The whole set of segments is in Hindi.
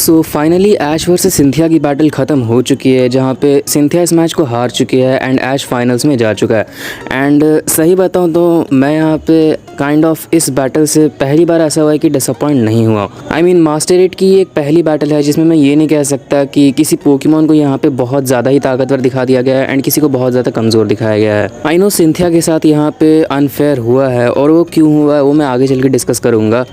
सो फाइनली ऐश वर्सेस सिंथिया की बैटल ख़त्म हो चुकी है, जहाँ पे सिंथिया इस मैच को हार चुकी है एंड ऐश फाइनल्स में जा चुका है। एंड सही बताऊँ तो मैं यहाँ पे काइंड ऑफ इस बैटल से पहली बार ऐसा हुआ है कि डिसअपॉइंट नहीं हुआ। आई मीन मास्टर 8 की एक पहली बैटल है जिसमें मैं ये नहीं कह सकता कि किसी पोकेमॉन को यहाँ पे बहुत ज़्यादा ही ताकतवर दिखा दिया गया है एंड किसी को बहुत ज़्यादा कमज़ोर दिखाया गया है। आई नो सिंथिया के साथ यहाँ पे अनफेयर हुआ है और वो क्यों हुआ है वो मैं आगे चल के डिस्कस करूँगा,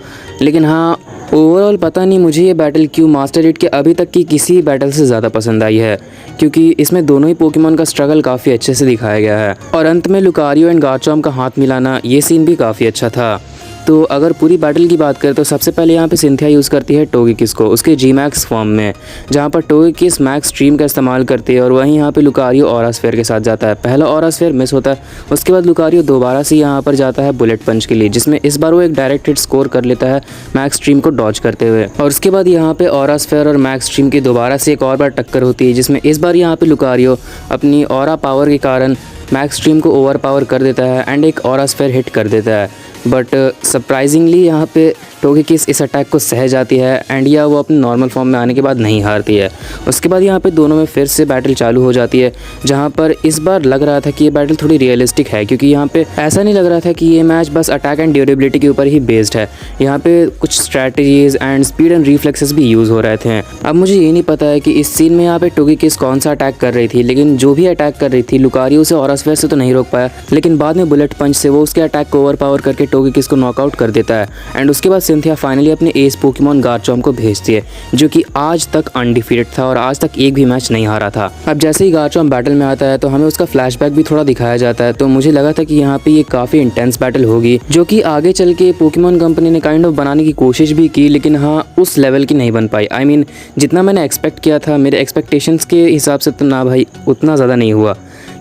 लेकिन हाँ ओवरऑल पता नहीं मुझे ये बैटल क्यों मास्टर 8 के अभी तक की किसी बैटल से ज़्यादा पसंद आई है, क्योंकि इसमें दोनों ही पोकेमॉन का स्ट्रगल काफ़ी अच्छे से दिखाया गया है और अंत में लुकारियो एंड गार्चॉम्प का हाथ मिलाना ये सीन भी काफ़ी अच्छा था। तो अगर पूरी बैटल की बात करें तो सबसे पहले यहाँ पे सिंथिया यूज़ करती है टोगेकिस को उसके जी मैक्स फॉर्म में, जहाँ पर टोगेकिस मैक्स स्ट्रीम का इस्तेमाल करती है और वहीं यहाँ पे लुकारियो ऑरा स्फीयर के साथ जाता है। पहला ऑरा स्फीयर मिस होता है, उसके बाद लुकारियो दोबारा से यहाँ पर जाता है बुलेट पंच के लिए, जिसमें इस बार वो एक डायरेक्ट हिट स्कोर कर लेता है मैक्स स्ट्रीम को डॉज करते हुए। और उसके बाद यहाँ पे ऑरा स्फीयर और मैक्स स्ट्रीम की दोबारा से एक और बार टक्कर होती है, जिसमें इस बार यहाँ पे लुकारियो अपनी ऑरा पावर के कारण मैक्स स्ट्रीम को ओवर पावर कर देता है एंड एक ऑरा स्फीयर हिट कर देता है। बट सरप्राइजिंगली यहाँ पे टोगेकिस इस अटैक को सह जाती है एंड या वो अपने नॉर्मल फॉर्म में आने के बाद नहीं हारती है। उसके बाद यहाँ पे दोनों में फिर से बैटल चालू हो जाती है, जहाँ पर इस बार लग रहा था कि ये बैटल थोड़ी रियलिस्टिक है, क्योंकि यहाँ पे ऐसा नहीं लग रहा था कि ये मैच बस अटैक एंड ड्यूरेबिलिटी के ऊपर ही बेस्ड है। यहाँ पे कुछ strategies and speed and reflexes भी यूज़ हो रहे थे। अब मुझे ये नहीं पता है कि इस सीन में यहाँ पे टोगेकिस कौन सा अटैक कर रही थी, लेकिन जो भी अटैक कर रही थी लुकारियो से ऑरा स्फीयर से तो नहीं रोक पाया, लेकिन बाद में बुलेट पंच से वो उसके अटैक को ओवर पावर करके टोगेकिस को नॉकआउट कर देता है। एंड उसके बाद सिंथिया फाइनली अपने एस पोकेमॉन गार्चॉम्प को भेजती है, जो कि आज तक अनडिफीटेड था और आज तक एक भी मैच नहीं हारा था। अब जैसे ही गार्चॉम्प बैटल में आता है तो हमें उसका फ्लैशबैक भी थोड़ा दिखाया जाता है, तो मुझे लगा था कि यहाँ पे ये काफ़ी इंटेंस बैटल होगी, जो कि आगे चल के पोकेमॉन कंपनी ने काइंड ऑफ बनाने की कोशिश भी की, लेकिन हाँ उस लेवल की नहीं बन पाई। आई मीन जितना मैंने एक्सपेक्ट किया था मेरे एक्सपेक्टेशंस के हिसाब से तो ना भाई उतना ज़्यादा नहीं हुआ,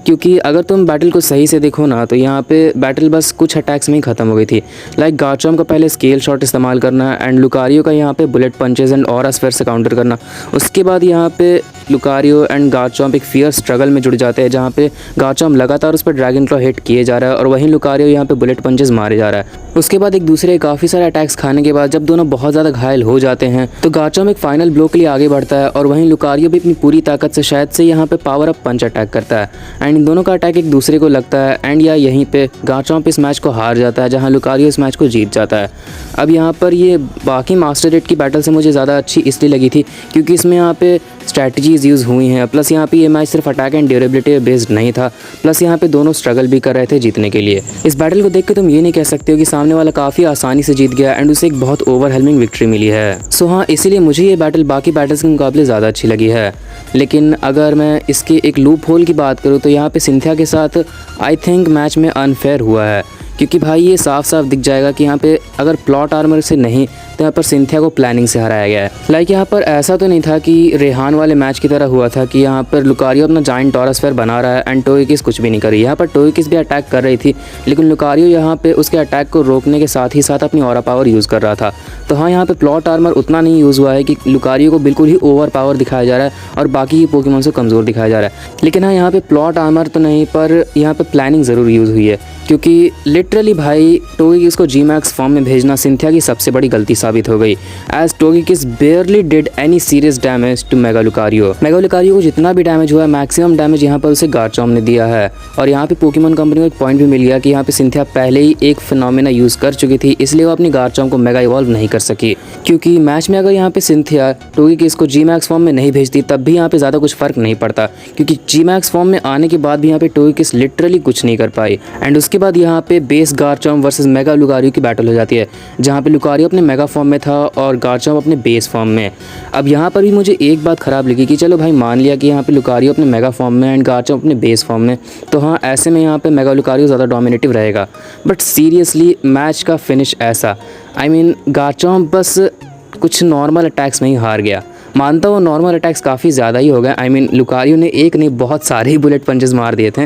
क्योंकि अगर तुम बैटल को सही से देखो ना तो यहाँ पे बैटल बस कुछ अटैक्स में ही ख़त्म हो गई थी। लाइक गार्चॉम्प का पहले स्केल शॉट इस्तेमाल करना एंड लुकारियो का यहाँ पे bullet punches and aura sphere से काउंटर करना। उसके बाद यहाँ पे लुकारियो एंड गार्चॉम्प एक फियर स्ट्रगल में जुड़ जाते हैं, जहाँ पे गार्चॉम्प लगातार उस पर ड्रैगन क्लॉ हिट किए जा रहा है और वहीं लुकारियो यहाँ पे बुलेट पंचेस मारे जा रहा है। उसके बाद एक दूसरे काफ़ी सारे अटैक्स खाने के बाद जब दोनों बहुत ज़्यादा घायल हो जाते हैं तो गार्चॉम्प एक फाइनल ब्लो के लिए आगे बढ़ता है और वहीं लुकारियो भी अपनी पूरी ताकत से शायद से यहाँ पे पावर अप पंच अटैक करता है एंड इन दोनों का अटैक एक दूसरे को लगता है एंड या यहीं पे गार्चॉम्प इस मैच को हार जाता है, जहाँ लुकारियो इस मैच को जीत जाता है। अब यहाँ पर ये बाकी मास्टर 8 की बैटल से मुझे ज़्यादा अच्छी इसलिए लगी थी क्योंकि इसमें यहाँ पे स्ट्रैटेजीज़ यूज़ हुई हैं, प्लस यहाँ पे ये मैच सिर्फ अटैक एंड ड्यूरेबिलिटी बेस्ड नहीं था, प्लस यहाँ पे दोनों स्ट्रगल भी कर रहे थे जीतने के लिए। इस बैटल को देख के तुम ये नहीं कह सकते हो कि सामने वाला काफ़ी आसानी से जीत गया एंड उसे एक बहुत ओवरवेलमिंग विक्ट्री मिली है। सो हाँ, इसीलिए मुझे ये बैटल बाकी बैटल्स के मुकाबले ज़्यादा अच्छी लगी है। लेकिन अगर मैं इसके एक लूप होल की बात करूँ तो यहाँ पे सिंथिया के साथ आई थिंक मैच में अनफेयर हुआ है, क्योंकि भाई ये साफ साफ दिख जाएगा कि यहाँ पे अगर प्लॉट आर्मर से नहीं तो यहाँ पर सिंथिया को प्लानिंग से हराया गया है। लाइक यहाँ पर ऐसा तो नहीं था कि रेहान वाले मैच की तरह हुआ था कि यहाँ पर लुकारियो अपना जाइंट ऑरा स्फीयर बना रहा है एंड टोगेकिस कुछ भी नहीं कर रही। यहाँ पर टोगेकिस भी अटैक कर रही थी, लेकिन लुकारियो यहाँ पे उसके अटैक को रोकने के साथ ही साथ अपनी ऑरा पावर यूज़ कर रहा था। तो हाँ, यहाँ पे प्लॉट आर्मर उतना नहीं यूज़ हुआ है कि लुकारियो को बिल्कुल ही ओवर पावर दिखाया जा रहा है और बाकी ही पोकेमॉन से कमज़ोर दिखाया जा रहा है। लेकिन हाँ, यहाँ पे प्लॉट आर्मर तो नहीं पर यहाँ पे प्लानिंग ज़रूर यूज़ हुई है, क्योंकि लिटरली भाई टोगेकिस को जी मैक्स फॉर्म में भेजना सिंथिया की सबसे बड़ी गलती साबित हो गई, as Togekiss barely did any serious damage to mega Lucario. Mega Lucario को जितना भी डैमेज हुआ है मैक्सिमम डैमेज यहाँ पर उसे गार्चॉम्प ने दिया है। और यहाँ पे पोकेमॉन कंपनी को एक पॉइंट भी मिल गया कि यहाँ पे सिंथिया पहले ही एक फिनोमेना यूज़ कर चुकी थी, इसलिए वो अपनी गार्चॉम्प को मेगा इवॉल्व नहीं कर सकी। क्योंकि मैच में अगर यहाँ पे सिंथिया टोगेकिस को जी मैक्स फॉर्म में नहीं भेजती तब भी यहाँ पे ज़्यादा कुछ फ़र्क नहीं पड़ता, क्योंकि जी मैक्स फॉर्म में आने के बाद भी यहाँ पे टोगेकिस लिटरली कुछ नहीं कर पाई। एंड उसके बाद यहाँ पे base Garchomp versus mega Lucario की बैटल हो जाती है, जहाँ पे लुकारियो अपने मेगा फॉर्म में था और गार्चॉम्प अपने बेस फॉर्म में। अब यहाँ पर भी मुझे एक बात ख़राब लगी कि चलो भाई मान लिया कि यहाँ पे लुकारियो अपने मेगा फॉर्म में एंड गार्चॉम्प अपने बेस फॉर्म में, तो हाँ ऐसे में यहाँ पे मेगा लुकारियो ज़्यादा डोमिनेटिव रहेगा। बट सीरियसली मैच का फिनिश ऐसा, आई मीन गार्चॉम्प बस कुछ नॉर्मल अटैक्स में ही हार गया। मानता हूँ नॉर्मल अटैक्स काफ़ी ज़्यादा ही हो गए, आई मीन लुकारियो ने एक नहीं बहुत सारे ही बुलेट पंचेस मार दिए थे,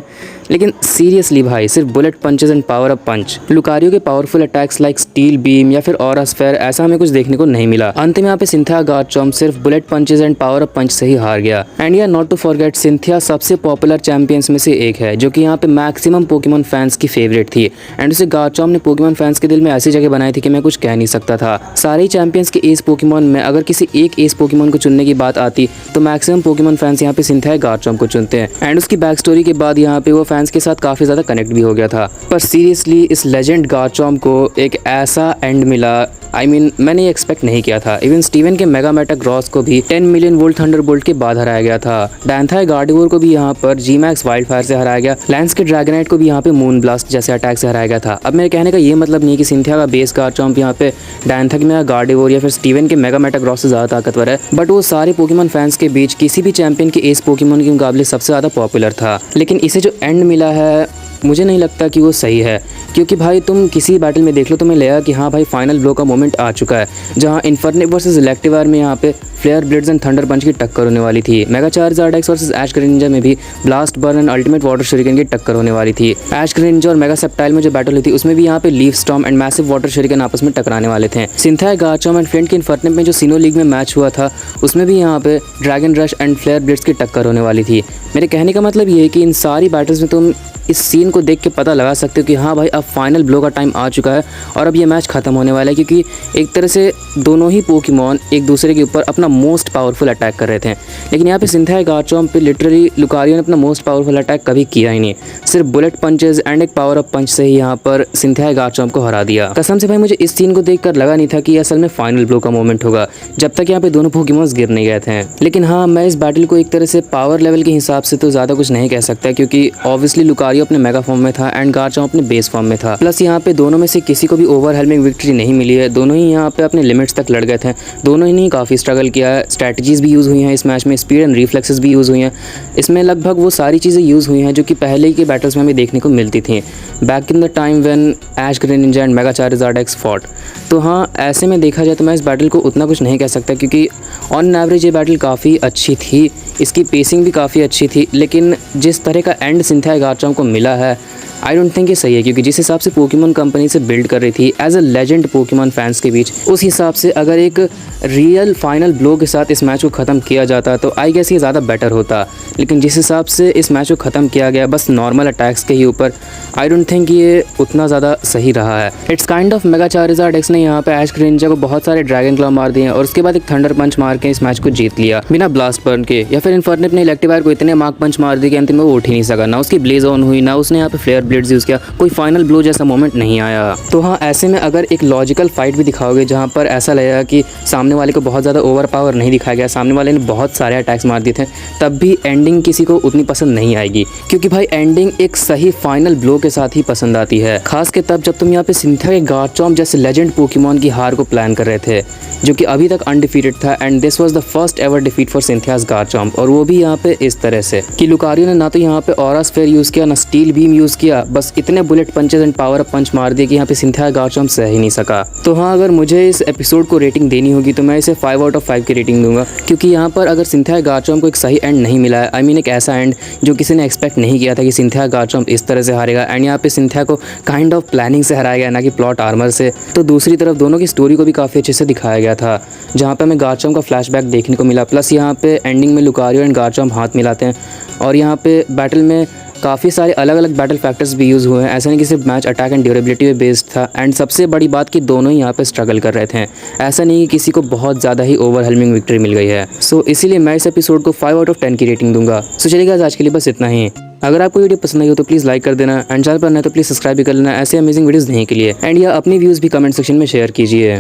लेकिन सीरियसली भाई सिर्फ bullet punches and power up punch, Lucario के powerful attacks like steel beam या फिर ऑरा स्फेयर, ऐसा हमें कुछ देखने को नहीं मिला। अंत में यहाँ पे सिंथिया गार्चॉम्प सिर्फ bullet punches and power up punch से ही हार गया। एंड या नॉट टू फॉरगेट, सिंथिया सबसे पॉपुलर चैंपियंस में से एक है जो कि यहाँ पे मैक्सिमम पोकेमॉन फैंस की फेवरेट थी। एंड उसे गार्चॉम्प ने पोकेमॉन फैंस के दिल में ऐसी जगह बनाई थी कि मैं कुछ कह नहीं सकता था। सारे चैंपियंस के एस पोकेमॉन में अगर किसी एक एस पोकेमॉन को चुनने की बात आती तो मैक्सिमम पोकेमॉन फैंस यहाँ पे सिंथिया गार्चॉम्प को चुनते हैं। एंड उसकी बैक स्टोरी के बाद यहाँ पे वो फैंस के साथ काफी ज्यादा कनेक्ट भी हो गया था। पर सीरियसली इस लेजेंड गार्चॉम्प को एक ऐसा एंड मिला, मैंने ये एक्सपेक्ट नहीं किया था। इवन स्टीवन के मेगा मेटाक रॉस को भी 10 मिलियन वोल्ट थंडरबोल्ट के बाद हराया गया था। डैंथाई गार्डिवोर को भी यहाँ पर जी मैक्स वाइल्ड फायर से हराया गया। लैंस के ड्रैगनाइट को भी यहाँ पे मून ब्लास्ट जैसे अटैक से हराया गया था। अब मेरे कहने का ये मतलब नहीं कि सिंथिया का बेस गार्चॉम्प यहाँ पे डैंथाई में गार्डिवोर या फिर स्टीवन के मेगा मेटाक रॉस से ज्यादा ताकतवर है, बट वो सारे पोकेमॉन फैंस के बीच किसी भी चैंपियन के एस पोकेमॉन के मुकाबले सबसे ज्यादा पॉपुलर था। लेकिन इसे जो एंड मिला है मुझे नहीं लगता कि वो सही है, क्योंकि भाई तुम किसी बैटल में देख लो, तुम्हें लगेगा कि हाँ भाई फाइनल ब्लो का मोमेंट आ चुका है, जहाँ इन्फर्निक वर्सेस इलेक्टिवार में यहाँ पे flare blitz and thunder punch की टक्कर होने वाली थी। Mega Charizard X versus Ash Greninja में भी blast burn and ultimate water shuriken की टक्कर होने वाली थी। एश ग्रेनिंजा और मेगा सेप्टाइल में जो बैटल हुई थी उसमें भी यहाँ पे leaf storm and massive water shuriken आपस में टकराने वाले थे। सिंथिया गार्चॉम्प एंड फ्लिंट के इन्फर्निक में जो सीनो लीग में मैच हुआ था उसमें भी यहाँ पे dragon rush and flare blades की टक्कर होने वाली थी। मेरे कहने का मतलब ये है कि इन सारी बैटल्स में तुम इस सीन को देख के पता लगा सकते हो कि हाँ भाई अब फाइनल ब्लो का टाइम आ चुका है और अब ये मैच खत्म होने वाला है, क्योंकि एक तरह से दोनों ही पोकेमॉन एक दूसरे के ऊपर अपना मोस्ट पावरफुल अटैक कर रहे थे। लेकिन यहाँ पे सिंथिया गार्चॉम्प पे लिटरली लुकारियो ने अपना मोस्ट पावरफुल अटैक कभी किया ही नहीं, सिर्फ बुलेट पंचेस एंड एक पावर अप पंच से ही यहाँ पर सिंथिया गार्चॉम्प को हरा दिया। कसम से भाई मुझे इस सीन को देखकर लगा नहीं था कि असल में फाइनल ब्लो का मोमेंट होगा, जब तक यहाँ पे दोनों पोकेमॉन्स गिर नहीं गए थे। लेकिन हाँ, मैं इस बैटल को एक तरह से पावर लेवल के हिसाब से तो ज़्यादा कुछ नहीं कह सकता, क्योंकि ऑब्वियसली लुकारियो अपने मेगा फॉर्म में था एंड गार्चॉम्प अपने बेस फॉर्म में था। प्लस यहाँ पे दोनों में से किसी को भी ओवरवेलमिंग विक्ट्री नहीं मिली है, दोनों ही यहाँ पे अपने लिमिट्स तक लड़ गए थे, दोनों ही नहीं काफ़ी स्ट्रगल किया है। स्ट्रैटेजीज भी यूज़ हुई हैं इस मैच में, स्पीड एंड रिफ्लेक्सेस भी यूज़ हुई हैं, इसमें लगभग वो सारी चीज़ें यूज़ हुई हैं जो कि पहले के बैटल्स में हमें देखने को मिलती थी back in the time when Ash Greninja and Mega Charizard X fought. तो हाँ, ऐसे में देखा जाए तो मैं इस बैटल को उतना कुछ नहीं कह सकता, क्योंकि ऑन एवरेज ये बैटल काफ़ी अच्छी थी, इसकी पेसिंग भी काफ़ी अच्छी थी। लेकिन जिस तरह का एंड सिंथिया गार्चॉम्प को मिला है आई डोंट थिंक ये सही है, क्योंकि जिस हिसाब से पोकेमॉन कंपनी से बिल्ड कर रही थी as a legend Pokemon fans के बीच, उस हिसाब से अगर एक रियल फाइनल ब्लो के साथ इस मैच को ख़त्म किया जाता तो आई गेस ये ज़्यादा बेटर होता। लेकिन जिस हिसाब से इस मैच को ख़त्म किया गया बस नॉर्मल अटैक्स के ही ऊपर, आई डोंट थिंक ये उतना ज़्यादा सही रहा है। It's kind of mega Charizard x ने यहाँ पे एश ग्रेनिंजा को बहुत सारे ड्रैगन क्लॉ मार दिए और उसके बाद एक थंडर पंच मार के इस मैच को जीत लिया बिना ब्लास्ट बर्न के। या फिर इन्फर्निक ने इलेक्टिवायर को इतने मार्क पंच मार दिए कि अंतिम में वो उठ ही नहीं सका, ना उसकी ब्लेज ऑन हुई, ना उसने यहाँ पे फ्लेयर ब्लेड्स यूज़ किया, कोई फाइनल ब्लो जैसा मोमेंट नहीं आया। तो हाँ, ऐसे में अगर एक लॉजिकल फाइट भी दिखाओगे जहाँ पर ऐसा लगेगा कि सामने वाले को बहुत ज़्यादा ओवर पावर नहीं दिखाया गया, सामने वाले ने बहुत सारे अटैक्स मार दिए थे, तब भी एंडिंग किसी को उतनी पसंद नहीं आएगी, क्योंकि भाई एंडिंग एक सही फाइनल ब्लो के साथ ही पसंद आती है। खास के तब जब तुम यहाँ पे सिंथिया के गार्चॉम्प जैसे लेजेंड पोकेमॉन की हार को प्लान कर रहे थे, जो कि अभी तक अनडिफीटेड था, and this was the first ever defeat for Cynthia's Garchomp, और वो भी यहाँ पे इस तरह से कि लुकारियो ने ना तो यहाँ पे ऑरा स्फेयर यूज़ किया, ना स्टील बीम यूज़ किया, बस इतने bullet punches and power up punch मार दिए कि यहाँ पे सिंथिया गार्चॉम्प सह ही नहीं सका। तो हाँ, अगर मुझे इस एपिसोड को रेटिंग देनी होगी तो मैं इसे 5 आउट ऑफ 5 की रेटिंग दूंगा, क्योंकि यहाँ पर अगर सिंथिया गार्चॉम्प को एक सही एंड नहीं मिला है, एक ऐसा एंड जो किसी ने एक्सपेक्ट नहीं किया था कि सिंथिया गार्चॉम्प इस तरह से हारेगा, एंड यहाँ पे सिंथिया को काइंड ऑफ प्लानिंग से हराया गया, ना कि प्लॉट आर्मर से। तो दूसरी तरफ दोनों की स्टोरी को भी काफ़ी अच्छे से दिखाया गया था, जहाँ पे हमें गार्चॉम्प का फ्लैशबैक देखने को मिला। प्लस यहाँ पे एंडिंग में लुकारियो एंड गार्चॉम्प हाथ मिलाते हैं, और यहाँ पे बैटल में काफ़ी सारे अलग अलग बैटल फैक्टर्स भी यूज़ हुए हैं। ऐसा नहीं कि सिर्फ मैच अटैक एंड ड्यूरेबिलिटी पे बेस्ड था, एंड सबसे बड़ी बात कि दोनों ही यहाँ पे स्ट्रगल कर रहे थे, ऐसा नहीं कि किसी को बहुत ज़्यादा ही ओवरवेलमिंग विक्ट्री मिल गई है। सो इसीलिए मैं इस एपिसोड को 5 आउट ऑफ 10 की रेटिंग दूंगा। सो चलिए आज के लिए बस इतना ही। अगर आपको वीडियो पसंद आई हो तो प्लीज़ लाइक कर देना, एंड चैनल पर नए तो प्लीज़ सब्सक्राइब भी कर लेना ऐसे अमेजिंग वीडियोज़ देखने के लिए, एंड या अपनी व्यूज़ भी कमेंट सेक्शन में शेयर कीजिए।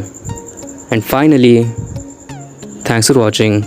And finally thanks for watching.